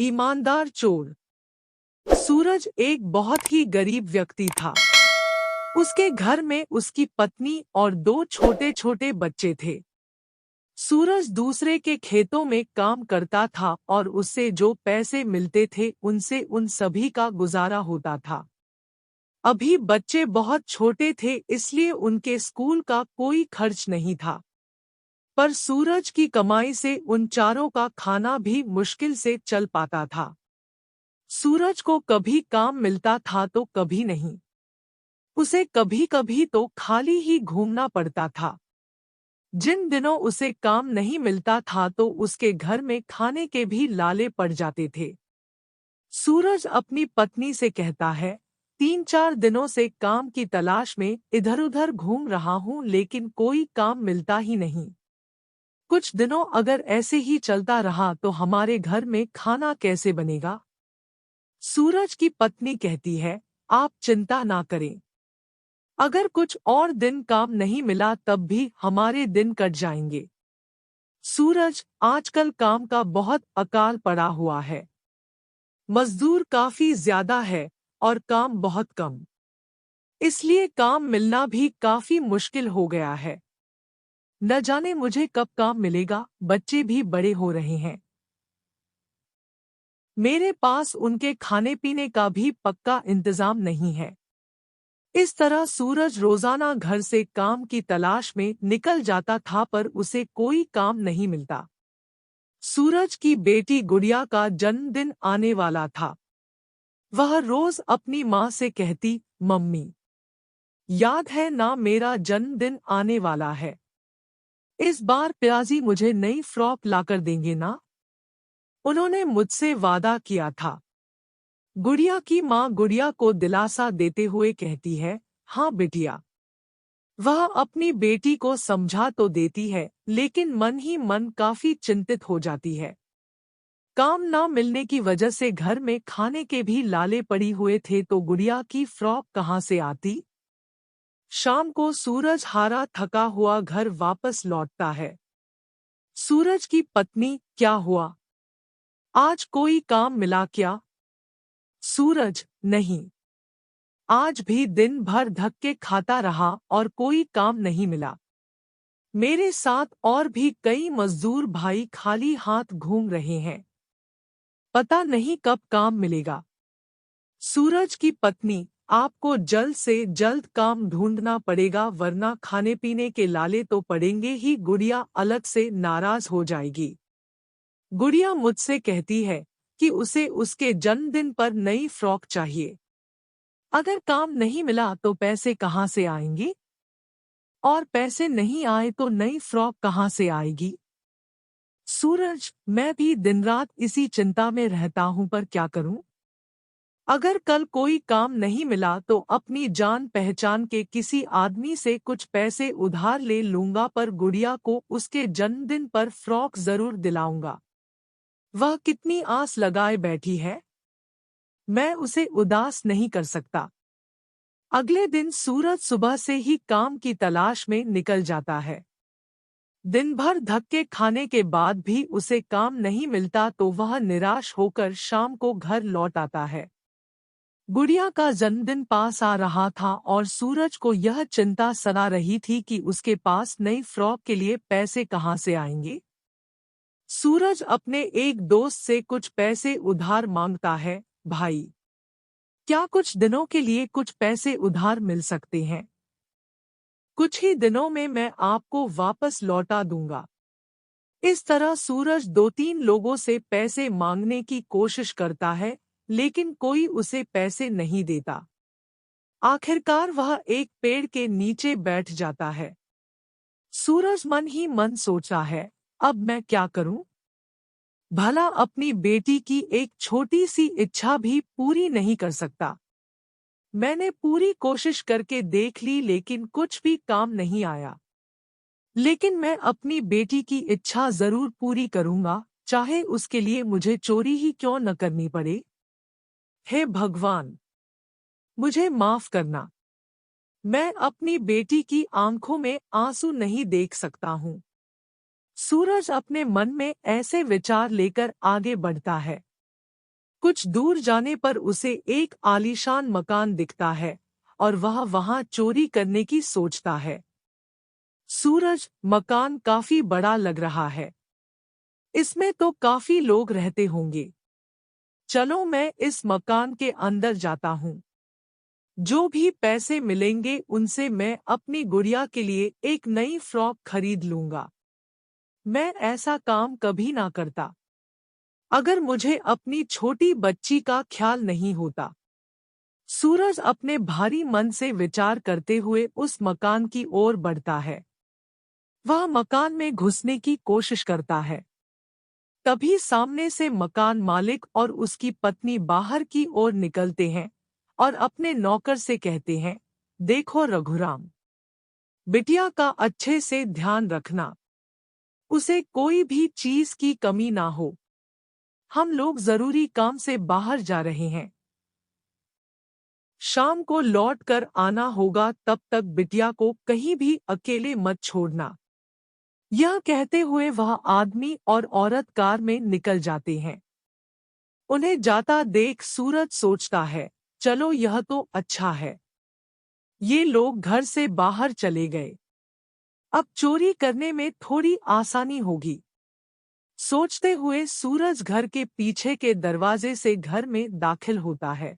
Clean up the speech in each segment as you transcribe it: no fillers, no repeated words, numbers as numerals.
ईमानदार चोर। सूरज एक बहुत ही गरीब व्यक्ति था। उसके घर में उसकी पत्नी और दो छोटे छोटे बच्चे थे। सूरज दूसरे के खेतों में काम करता था और उससे जो पैसे मिलते थे उनसे उन सभी का गुजारा होता था। अभी बच्चे बहुत छोटे थे, इसलिए उनके स्कूल का कोई खर्च नहीं था। पर सूरज की कमाई से उन चारों का खाना भी मुश्किल से चल पाता था। सूरज को कभी काम मिलता था तो कभी नहीं। उसे कभी कभी तो खाली ही घूमना पड़ता था। जिन दिनों उसे काम नहीं मिलता था तो उसके घर में खाने के भी लाले पड़ जाते थे। सूरज अपनी पत्नी से कहता है, 3-4 दिनों से काम की तलाश में इधर उधर घूम रहा हूं, लेकिन कोई काम मिलता ही नहीं। कुछ दिनों अगर ऐसे ही चलता रहा तो हमारे घर में खाना कैसे बनेगा? सूरज की पत्नी कहती है, आप चिंता ना करें। अगर कुछ और दिन काम नहीं मिला तब भी हमारे दिन कट जाएंगे। सूरज, आजकल काम का बहुत अकाल पड़ा हुआ है। मजदूर काफी ज्यादा है और काम बहुत कम। इसलिए काम मिलना भी काफी मुश्किल हो गया है। न जाने मुझे कब काम मिलेगा, बच्चे भी बड़े हो रहे हैं। मेरे पास उनके खाने पीने का भी पक्का इंतजाम नहीं है। इस तरह सूरज रोजाना घर से काम की तलाश में निकल जाता था, पर उसे कोई काम नहीं मिलता। सूरज की बेटी गुड़िया का जन्मदिन आने वाला था। वह रोज अपनी माँ से कहती, मम्मी, याद है ना, मेरा जन्मदिन आने वाला है। इस बार पिताजी मुझे नई फ्रॉक लाकर देंगे ना? उन्होंने मुझसे वादा किया था। गुड़िया की माँ गुड़िया को दिलासा देते हुए कहती है, हाँ बिटिया। वह अपनी बेटी को समझा तो देती है, लेकिन मन ही मन काफी चिंतित हो जाती है। काम न मिलने की वजह से घर में खाने के भी लाले पड़ी हुए थे, तो गुड़िया की फ्रॉक कहाँ से आती? शाम को सूरज हारा थका हुआ घर वापस लौटता है। सूरज की पत्नी, क्या हुआ? आज कोई काम मिला क्या? सूरज, नहीं। आज भी दिन भर धक्के खाता रहा और कोई काम नहीं मिला। मेरे साथ और भी कई मजदूर भाई खाली हाथ घूम रहे हैं। पता नहीं कब काम मिलेगा। सूरज की पत्नी, आपको जल्द से जल्द काम ढूंढना पड़ेगा, वरना खाने पीने के लाले तो पड़ेंगे ही। गुड़िया अलग से नाराज हो जाएगी। गुड़िया मुझसे कहती है कि उसे उसके जन्मदिन पर नई फ्रॉक चाहिए। अगर काम नहीं मिला तो पैसे कहाँ से आएंगे? और पैसे नहीं आए तो नई फ्रॉक कहाँ से आएगी? सूरज, मैं भी दिन रात इसी चिंता में रहता हूँ, पर क्या करूँ? अगर कल कोई काम नहीं मिला तो अपनी जान पहचान के किसी आदमी से कुछ पैसे उधार ले लूंगा, पर गुड़िया को उसके जन्मदिन पर फ्रॉक जरूर दिलाऊंगा। वह कितनी आस लगाए बैठी है। मैं उसे उदास नहीं कर सकता। अगले दिन सूरज सुबह से ही काम की तलाश में निकल जाता है। दिन भर धक्के खाने के बाद भी उसे काम नहीं मिलता तो वह निराश होकर शाम को घर लौट आता है। गुड़िया का जन्मदिन पास आ रहा था और सूरज को यह चिंता सता रही थी कि उसके पास नई फ्रॉक के लिए पैसे कहाँ से आएंगे। सूरज अपने एक दोस्त से कुछ पैसे उधार मांगता है, भाई, क्या कुछ दिनों के लिए कुछ पैसे उधार मिल सकते हैं? कुछ ही दिनों में मैं आपको वापस लौटा दूंगा। इस तरह सूरज 2-3 लोगों से पैसे मांगने की कोशिश करता है, लेकिन कोई उसे पैसे नहीं देता। आखिरकार वह एक पेड़ के नीचे बैठ जाता है। सूरज मन ही मन सोचता है, अब मैं क्या करूं? भला अपनी बेटी की एक छोटी सी इच्छा भी पूरी नहीं कर सकता। मैंने पूरी कोशिश करके देख ली, लेकिन कुछ भी काम नहीं आया। लेकिन मैं अपनी बेटी की इच्छा जरूर पूरी करूंगा, चाहे उसके लिए मुझे चोरी ही क्यों न करनी पड़े। हे भगवान, मुझे माफ करना। मैं अपनी बेटी की आंखों में आंसू नहीं देख सकता हूँ। सूरज अपने मन में ऐसे विचार लेकर आगे बढ़ता है। कुछ दूर जाने पर उसे एक आलीशान मकान दिखता है और वह वहां चोरी करने की सोचता है। सूरज, मकान काफी बड़ा लग रहा है। इसमें तो काफी लोग रहते होंगे। चलो मैं इस मकान के अंदर जाता हूँ। जो भी पैसे मिलेंगे उनसे मैं अपनी गुड़िया के लिए एक नई फ्रॉक खरीद लूंगा। मैं ऐसा काम कभी ना करता अगर मुझे अपनी छोटी बच्ची का ख्याल नहीं होता। सूरज अपने भारी मन से विचार करते हुए उस मकान की ओर बढ़ता है। वह मकान में घुसने की कोशिश करता है। तभी सामने से मकान मालिक और उसकी पत्नी बाहर की ओर निकलते हैं और अपने नौकर से कहते हैं, देखो रघुराम, बिटिया का अच्छे से ध्यान रखना। उसे कोई भी चीज की कमी ना हो। हम लोग जरूरी काम से बाहर जा रहे हैं। शाम को लौट कर आना होगा, तब तक बिटिया को कहीं भी अकेले मत छोड़ना। यह कहते हुए वह आदमी और औरत कार में निकल जाते हैं। उन्हें जाता देख सूरज सोचता है, चलो यह तो अच्छा है। ये लोग घर से बाहर चले गए। अब चोरी करने में थोड़ी आसानी होगी। सोचते हुए सूरज घर के पीछे के दरवाजे से घर में दाखिल होता है।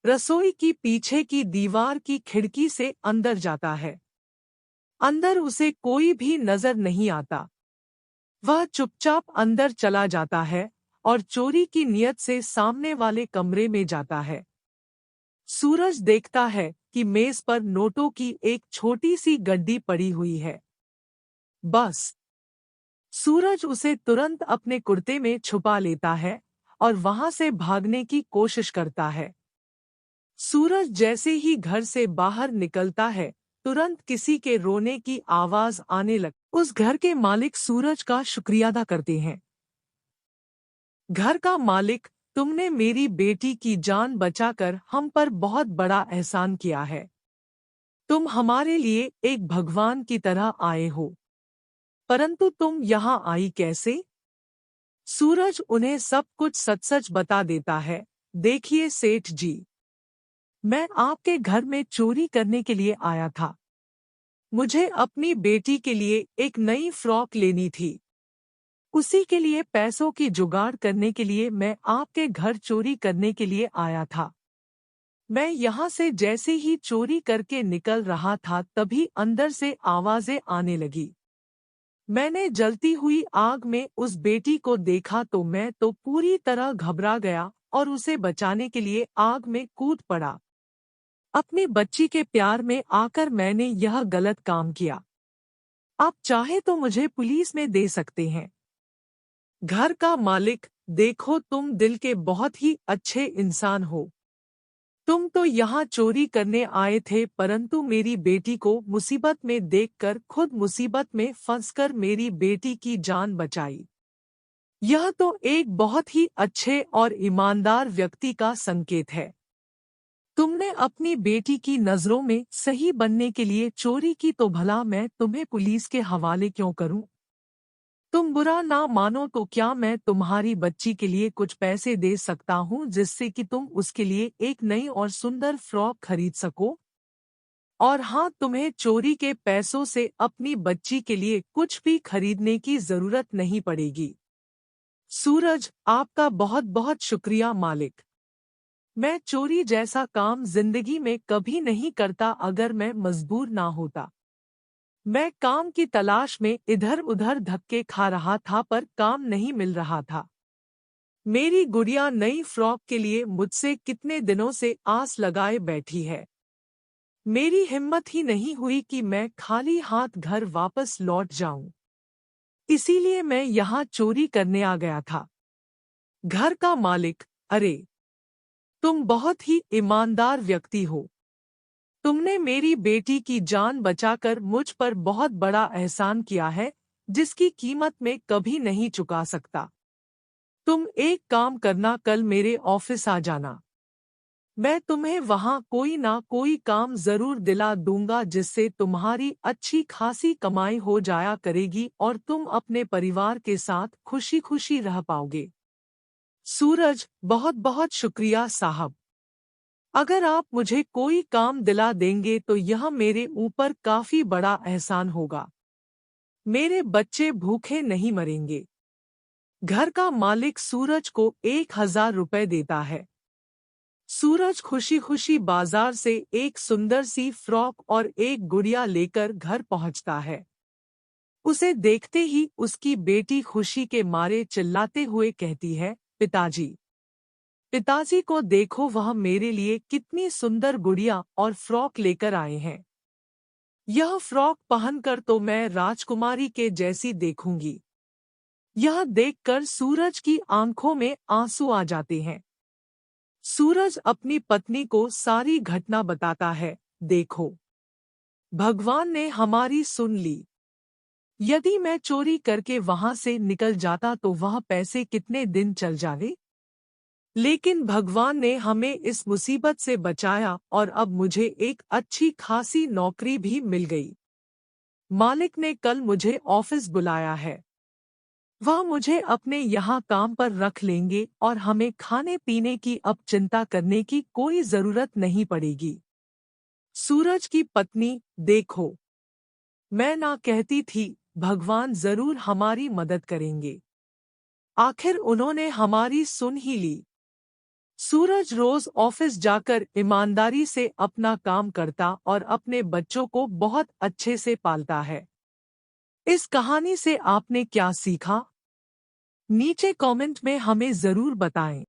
रसोई की पीछे की दीवार की खिड़की से अंदर जाता है। अंदर उसे कोई भी नजर नहीं आता। वह चुपचाप अंदर चला जाता है और चोरी की नियत से सामने वाले कमरे में जाता है। सूरज देखता है कि मेज पर नोटों की एक छोटी सी गड्डी पड़ी हुई है। बस सूरज उसे तुरंत अपने कुर्ते में छुपा लेता है और वहां से भागने की कोशिश करता है। सूरज जैसे ही घर से बाहर निकलता है, तुरंत किसी के रोने की आवाज आने लग। उस घर के मालिक सूरज का शुक्रिया अदा करते हैं। घर का मालिक, तुमने मेरी बेटी की जान बचाकर हम पर बहुत बड़ा एहसान किया है। तुम हमारे लिए एक भगवान की तरह आए हो। परंतु तुम यहाँ आई कैसे? सूरज उन्हें सब कुछ सच सच बता देता है। देखिए सेठ जी, मैं आपके घर में चोरी करने के लिए आया था। मुझे अपनी बेटी के लिए एक नई फ्रॉक लेनी थी। उसी के लिए पैसों की जुगाड़ करने के लिए मैं आपके घर चोरी करने के लिए आया था। मैं यहाँ से जैसे ही चोरी करके निकल रहा था, तभी अंदर से आवाजें आने लगी। मैंने जलती हुई आग में उस बेटी को देखा तो मैं तो पूरी तरह घबरा गया और उसे बचाने के लिए आग में कूद पड़ा। अपनी बच्ची के प्यार में आकर मैंने यह गलत काम किया। आप चाहे तो मुझे पुलिस में दे सकते हैं। घर का मालिक, देखो तुम दिल के बहुत ही अच्छे इंसान हो। तुम तो यहाँ चोरी करने आए थे, परंतु मेरी बेटी को मुसीबत में देखकर खुद मुसीबत में फंसकर मेरी बेटी की जान बचाई। यह तो एक बहुत ही अच्छे और ईमानदार व्यक्ति का संकेत है। तुमने अपनी बेटी की नजरों में सही बनने के लिए चोरी की, तो भला मैं तुम्हें पुलिस के हवाले क्यों करूं? तुम बुरा ना मानो तो क्या मैं तुम्हारी बच्ची के लिए कुछ पैसे दे सकता हूं, जिससे कि तुम उसके लिए एक नई और सुंदर फ्रॉक खरीद सको? और हाँ, तुम्हें चोरी के पैसों से अपनी बच्ची के लिए कुछ भी खरीदने की जरूरत नहीं पड़ेगी। सूरज, आपका बहुत बहुत शुक्रिया मालिक। मैं चोरी जैसा काम जिंदगी में कभी नहीं करता अगर मैं मजबूर ना होता। मैं काम की तलाश में इधर उधर धक्के खा रहा था, पर काम नहीं मिल रहा था। मेरी गुड़िया नई फ्रॉक के लिए मुझसे कितने दिनों से आस लगाए बैठी है। मेरी हिम्मत ही नहीं हुई कि मैं खाली हाथ घर वापस लौट जाऊं। इसीलिए मैं यहाँ चोरी करने आ गया था। घर का मालिक, अरे, तुम बहुत ही ईमानदार व्यक्ति हो। तुमने मेरी बेटी की जान बचाकर मुझ पर बहुत बड़ा एहसान किया है, जिसकी कीमत मैं कभी नहीं चुका सकता। तुम एक काम करना, कल मेरे ऑफिस आ जाना। मैं तुम्हें वहां कोई ना कोई काम जरूर दिला दूंगा, जिससे तुम्हारी अच्छी खासी कमाई हो जाया करेगी और तुम अपने परिवार के साथ खुशी खुशी रह पाओगे। सूरज, बहुत बहुत शुक्रिया साहब। अगर आप मुझे कोई काम दिला देंगे तो यह मेरे ऊपर काफी बड़ा एहसान होगा। मेरे बच्चे भूखे नहीं मरेंगे। घर का मालिक सूरज को 1,000 रुपए देता है। सूरज खुशी खुशी बाजार से एक सुंदर सी फ्रॉक और एक गुड़िया लेकर घर पहुंचता है। उसे देखते ही उसकी बेटी खुशी के मारे चिल्लाते हुए कहती है, पिताजी, पिताजी को देखो, वह मेरे लिए कितनी सुंदर गुड़िया और फ्रॉक लेकर आए हैं। यह फ्रॉक पहनकर तो मैं राजकुमारी के जैसी देखूंगी। यह देखकर सूरज की आंखों में आंसू आ जाते हैं। सूरज अपनी पत्नी को सारी घटना बताता है। देखो, भगवान ने हमारी सुन ली। यदि मैं चोरी करके वहां से निकल जाता तो वह पैसे कितने दिन चल जावे। लेकिन भगवान ने हमें इस मुसीबत से बचाया और अब मुझे एक अच्छी खासी नौकरी भी मिल गई। मालिक ने कल मुझे ऑफिस बुलाया है। वह मुझे अपने यहाँ काम पर रख लेंगे और हमें खाने पीने की अब चिंता करने की कोई जरूरत नहीं पड़ेगी। सूरज की पत्नी, देखो, मैं ना कहती थी, भगवान जरूर हमारी मदद करेंगे। आखिर उन्होंने हमारी सुन ही ली। सूरज रोज ऑफिस जाकर ईमानदारी से अपना काम करता और अपने बच्चों को बहुत अच्छे से पालता है। इस कहानी से आपने क्या सीखा? नीचे कमेंट में हमें जरूर बताएं।